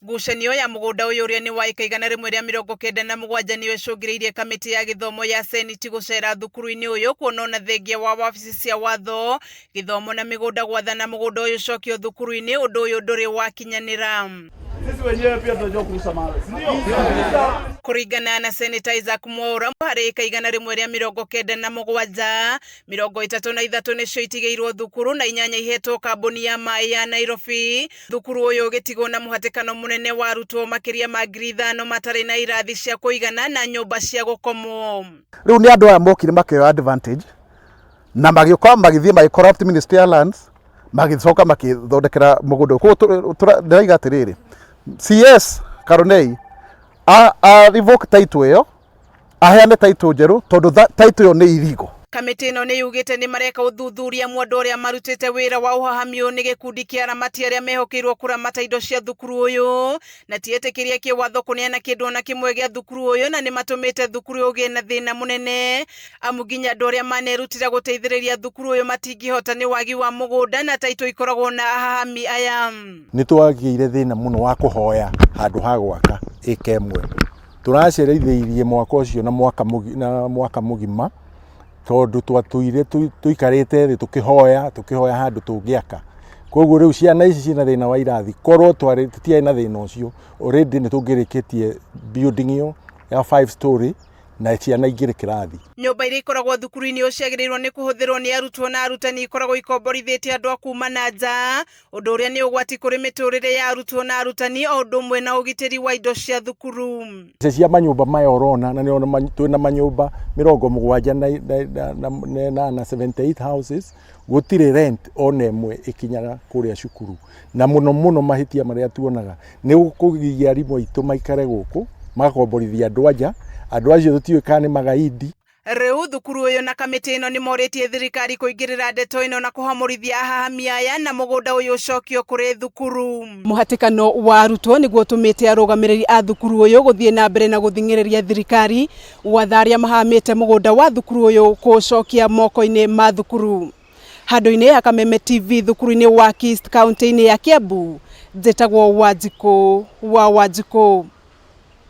Ngucanio ya mugunda uyu uria ni wa ikaigana rimwe ria 97 niwe icungireirie kamiti ya githomo ya seneti gucera thukuru-ini uyu kuonona thengia wa wabici cia watho githomo na migunda gwathana mugunda uyu cokio thukuru-ini undu uyu nduri wakinyanira. Sisi wenyewe pia tunajua kurusa mawe. Kuringana na Senator Isaac Mwaura hari ikaigana rimwe ria 97 33 nicio itigeirwo thukuru na 8 ihetwo kambuni ya mai ya Nairobi. Thukuru uyu ugitigwo na muhatikano munene wa arutwo makiria ma 5,000 matari na irathi cia kuigana na nyumba cia gukomwo. Riu ni andu aya mokire makeo advantage na magioka magithie my corrupt ministerial lands magicoka makithondekera mugunda ko ndaiga atiriri CS Karonei a revoke title yo aheane title njeru tondu title yo ni irigo. Kamiti ino ni yugite ni mareka uthuthuria mwandu uria marutite wira wa uhahami ni gikundi kia aramati aria mehokeirwo kuramata indo cia thukuru uyu na tietikiria kiwatho kuneana kindu na kimwe gia thukuru uyu na ni matumite thukuru uyu na thina munene amuginya andu aria manerutira guteithiriria thukuru uyu matingihota ni wagi wa mugunda na title ikoragwo na ahahami aya. Ni twagiire thina muno wa kuhoya handu ha gwaka ikemwe turacereithĩirie mwaka ucio na mwaka mugima tondu twatuire tuikarite thi tukihoya handu tungiaka koguo riu ciana ici cina thina wa irathi korwo twarititie na thina ucio already ni tungirikitie building yo ya 5 story na ciana ingire kirathi. Nyumba iria ikoragwo thukuru-ini uciagĩrĩirwo ni kuhuthirwo ni arutwo na arutani ikoragwo ikomborithitie andu akuma na nja undu uria ni ugwati kuri miturire ya arutwo na arutani o undu umwe na ugitiri wa indo cia thukuru. Cia manyumba maya urona na ni twina manyumba 78 houses gutire rent ona imwe ikinyaga kuria cukuru na muno mahitia maria tuonaga ni gukugigia arimu aitu maikare guku makomborithia andu acio tutiwe kana magaidi. Riu thukuru uyu na kamiti ino ni moritie thirikari kuingirira ndeto ino na kuhamurithia ahahami aya na mugunda uyu ucokio kuri thukuru. Muhatikano wa arutwo niguo tumite arugamiriri a thukuru uyu guthie na mbere na guthingiriria thirikari watharia mahamite mugunda wa thukuru uyu kucokia moko-ini ma thukuru. Handu-ini ya Kameme TV thukuru-ini wa KIST kaunti-ini ya Kiambu, njitagwo Wanjikũ wa Wanjikũ.